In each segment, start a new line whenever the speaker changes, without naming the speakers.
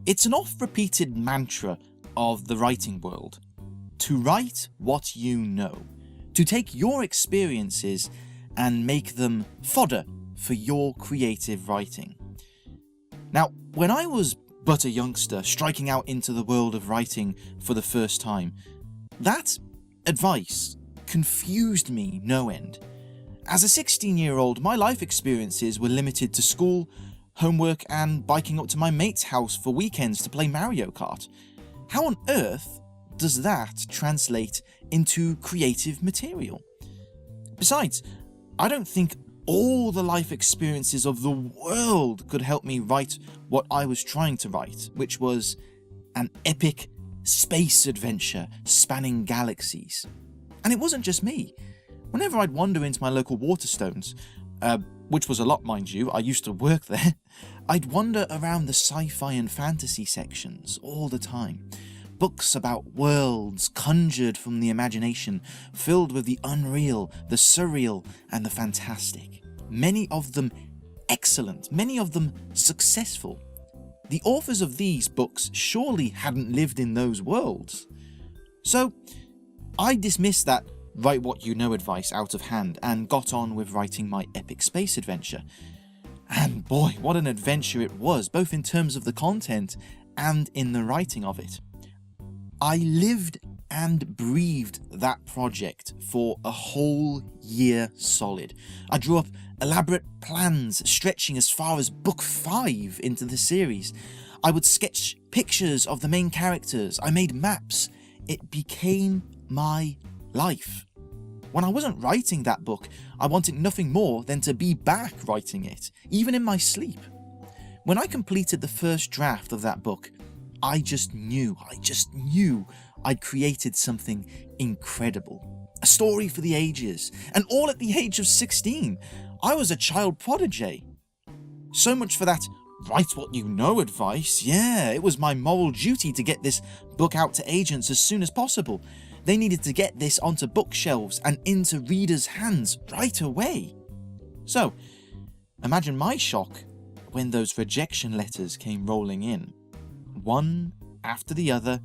It's an oft-repeated mantra of the writing world to write what you know, to take your experiences and make them fodder for your creative writing. Now, when I was but a youngster striking out into the world of writing for the first time, that advice confused me no end. As a 16-year-old, my life experiences were limited to school, homework, and biking up to my mate's house for weekends to play Mario Kart. How on earth does that translate into creative material? Besides, I don't think all the life experiences of the world could help me write what I was trying to write, which was an epic space adventure spanning galaxies. And it wasn't just me. Whenever I'd wander into my local Waterstones, which was a lot, mind you, I used to work there, I'd wander around the sci-fi and fantasy sections all the time. Books about worlds conjured from the imagination, filled with the unreal, the surreal, and the fantastic. Many of them excellent, many of them successful. The authors of these books surely hadn't lived in those worlds. So, I dismissed that write what you know advice out of hand and got on with writing my epic space adventure. And boy, what an adventure it was, both in terms of the content and in the writing of it. I lived and breathed that project for a whole year solid. I drew up elaborate plans stretching as far as book 5 into the series. I would sketch pictures of the main characters. I made maps. It became my life. When I wasn't writing that book, I wanted nothing more than to be back writing it, even in my sleep. When I completed the first draft of that book, I just knew I'd created something incredible. A story for the ages, and all at the age of 16. I was a child prodigy. So much for that write what you know advice. Yeah, it was my moral duty to get this book out to agents as soon as possible. They needed to get this onto bookshelves and into readers' hands right away. So, imagine my shock when those rejection letters came rolling in. One after the other,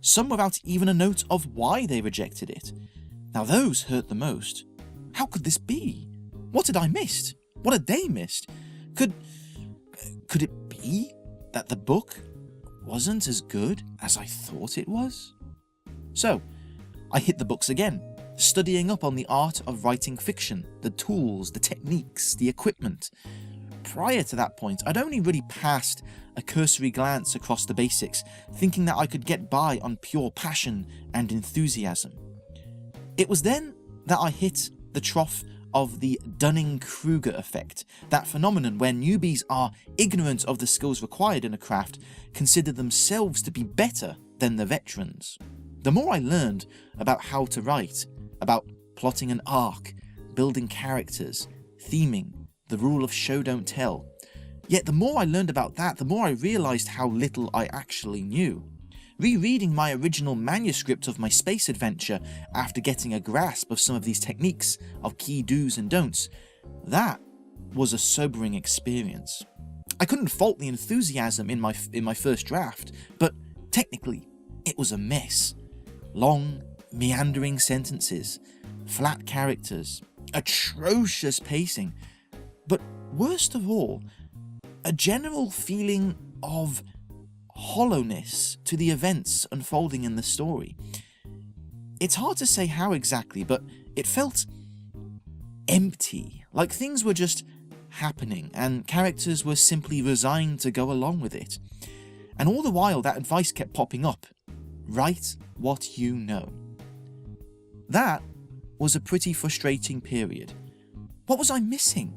some without even a note of why they rejected it. Now those hurt the most. How could this be? What had I missed? What had they missed? Could it be that the book wasn't as good as I thought it was? So, I hit the books again, studying up on the art of writing fiction, the tools, the techniques, the equipment. Prior to that point, I'd only really passed a cursory glance across the basics, thinking that I could get by on pure passion and enthusiasm. It was then that I hit the trough of the Dunning-Kruger effect, that phenomenon where newbies are ignorant of the skills required in a craft, consider themselves to be better than the veterans. The more I learned about how to write, about plotting an arc, building characters, theming, the rule of show don't tell, yet the more I learned about that, the more I realised how little I actually knew. Rereading my original manuscript of my space adventure after getting a grasp of some of these techniques, of key do's and don'ts, that was a sobering experience. I couldn't fault the enthusiasm in my first draft, but technically it was a mess. Long, meandering sentences, flat characters, atrocious pacing, but worst of all, a general feeling of hollowness to the events unfolding in the story. It's hard to say how exactly, but it felt empty, like things were just happening and characters were simply resigned to go along with it. And all the while that advice kept popping up. Write what you know. That was a pretty frustrating period. What was I missing?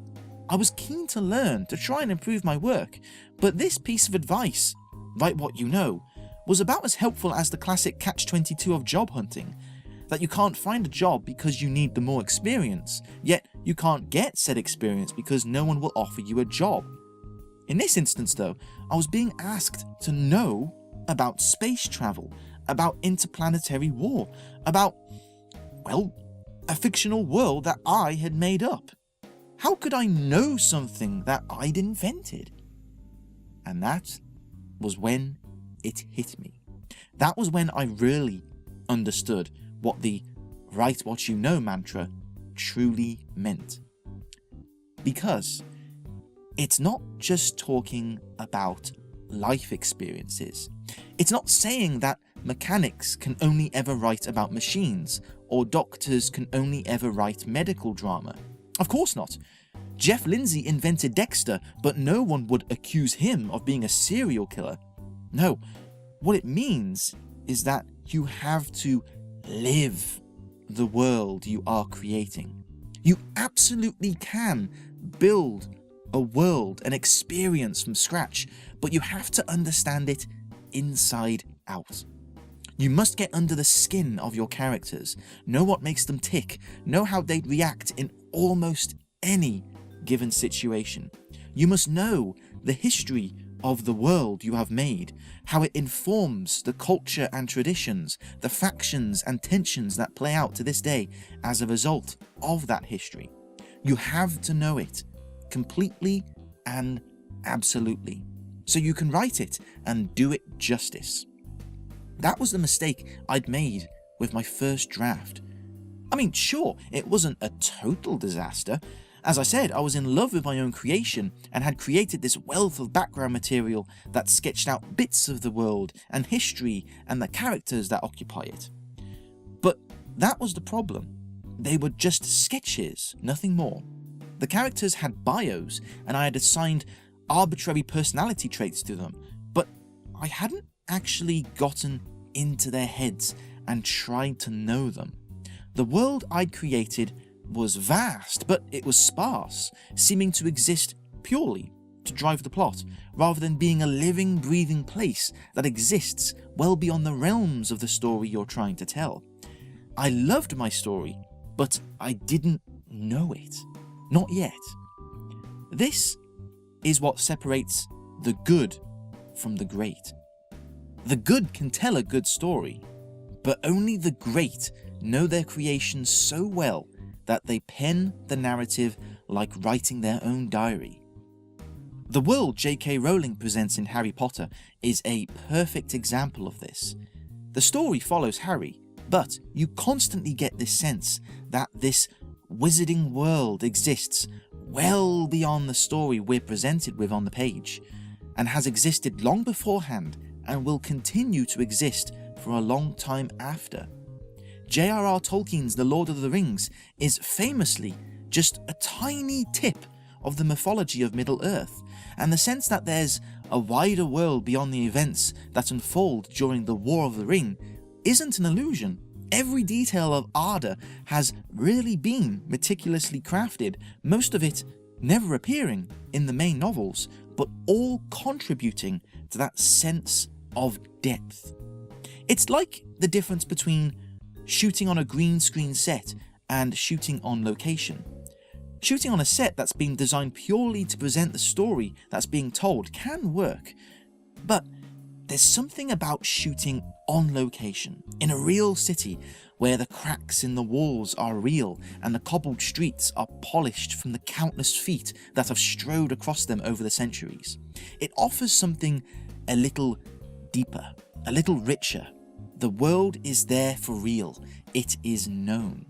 I was keen to learn, to try and improve my work, but this piece of advice, write what you know, was about as helpful as the classic catch-22 of job hunting, that you can't find a job because you need the more experience, yet you can't get said experience because no one will offer you a job. In this instance though, I was being asked to know about space travel, about interplanetary war, about, well, a fictional world that I had made up. How could I know something that I'd invented? And that was when it hit me. That was when I really understood what the write what you know mantra truly meant. Because it's not just talking about life experiences. It's not saying that mechanics can only ever write about machines, or doctors can only ever write medical drama. Of course not. Jeff Lindsay invented Dexter, but no one would accuse him of being a serial killer. No, what it means is that you have to live the world you are creating. You absolutely can build a world, an experience from scratch, but you have to understand it inside out. You must get under the skin of your characters, know what makes them tick, know how they'd react in almost any given situation. You must know the history of the world you have made, how it informs the culture and traditions, the factions and tensions that play out to this day as a result of that history. You have to know it completely and absolutely, so you can write it and do it justice. That was the mistake I'd made with my first draft. I mean, sure, it wasn't a total disaster. As I said, I was in love with my own creation and had created this wealth of background material that sketched out bits of the world and history and the characters that occupy it. But that was the problem. They were just sketches, nothing more. The characters had bios and I had assigned arbitrary personality traits to them, but I hadn't actually gotten into their heads and tried to know them. The world I'd created was vast, but it was sparse, seeming to exist purely to drive the plot, rather than being a living, breathing place that exists well beyond the realms of the story you're trying to tell. I loved my story, but I didn't know it. Not yet. This is what separates the good from the great. The good can tell a good story, but only the great know their creation so well that they pen the narrative like writing their own diary. The world J.K. Rowling presents in Harry Potter is a perfect example of this. The story follows Harry, but you constantly get this sense that this wizarding world exists well beyond the story we're presented with on the page, and has existed long beforehand and will continue to exist for a long time after. J.R.R. Tolkien's The Lord of the Rings is famously just a tiny tip of the mythology of Middle-earth, and the sense that there's a wider world beyond the events that unfold during the War of the Ring isn't an illusion. Every detail of Arda has really been meticulously crafted, most of it never appearing in the main novels, but all contributing to that sense of depth. It's like the difference between shooting on a green screen set and shooting on location. Shooting on a set that's been designed purely to present the story that's being told can work, but there's something about shooting on location, in a real city, where the cracks in the walls are real and the cobbled streets are polished from the countless feet that have strode across them over the centuries. It offers something a little deeper, a little richer. The world is there for real. It is known.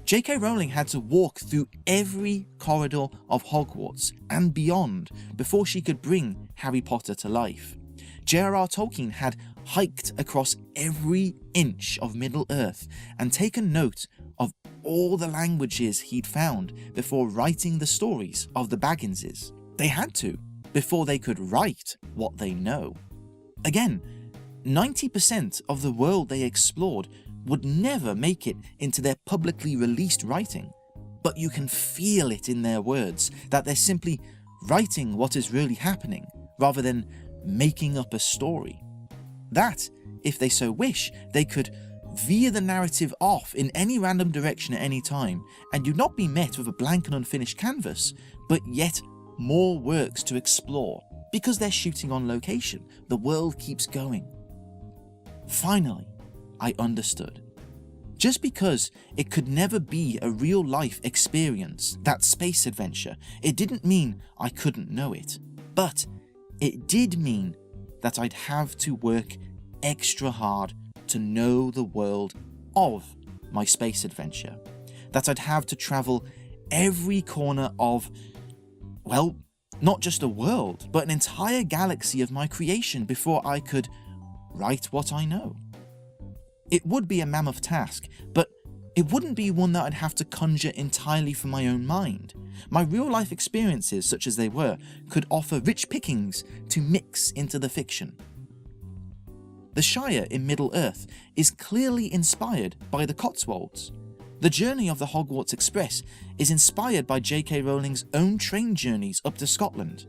J.K. Rowling had to walk through every corridor of Hogwarts and beyond before she could bring Harry Potter to life. J.R.R. Tolkien had hiked across every inch of Middle-earth and taken note of all the languages he'd found before writing the stories of the Bagginses. They had to, before they could write what they know. Again, 90% of the world they explored would never make it into their publicly released writing, but you can feel it in their words that they're simply writing what is really happening rather than making up a story. That, if they so wish, they could veer the narrative off in any random direction at any time, and you'd not be met with a blank and unfinished canvas, but yet more works to explore. Because they're shooting on location, the world keeps going. Finally, I understood. Just because it could never be a real-life experience, that space adventure, it didn't mean I couldn't know it. But it did mean that I'd have to work extra hard to know the world of my space adventure. That I'd have to travel every corner of, well, not just a world, but an entire galaxy of my creation before I could write what I know. It would be a mammoth task, but it wouldn't be one that I'd have to conjure entirely from my own mind. My real-life experiences, such as they were, could offer rich pickings to mix into the fiction. The Shire in Middle-earth is clearly inspired by the Cotswolds. The journey of the Hogwarts Express is inspired by J.K. Rowling's own train journeys up to Scotland.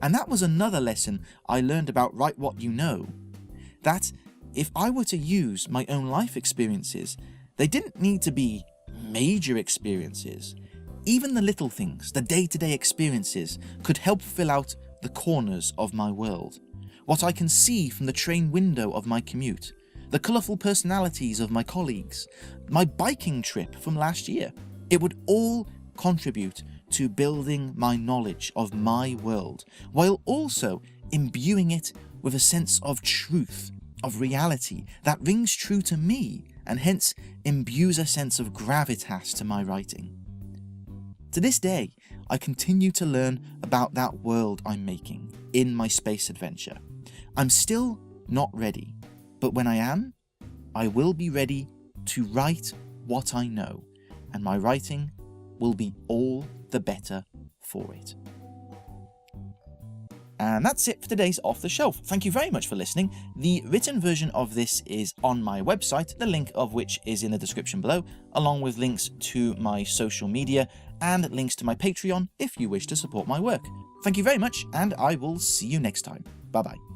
And that was another lesson I learned about Write What You Know. That if I were to use my own life experiences, they didn't need to be major experiences. Even the little things, the day-to-day experiences, could help fill out the corners of my world. What I can see from the train window of my commute, the colourful personalities of my colleagues, my biking trip from last year. It would all contribute to building my knowledge of my world, while also imbuing it with a sense of truth, of reality that rings true to me, and hence imbues a sense of gravitas to my writing. To this day, I continue to learn about that world I'm making in my space adventure. I'm still not ready, but when I am, I will be ready to write what I know, and my writing will be all the better for it. And that's it for today's Off the Shelf. Thank you very much for listening. The written version of this is on my website, the link of which is in the description below, along with links to my social media and links to my Patreon if you wish to support my work. Thank you very much, and I will see you next time. Bye bye.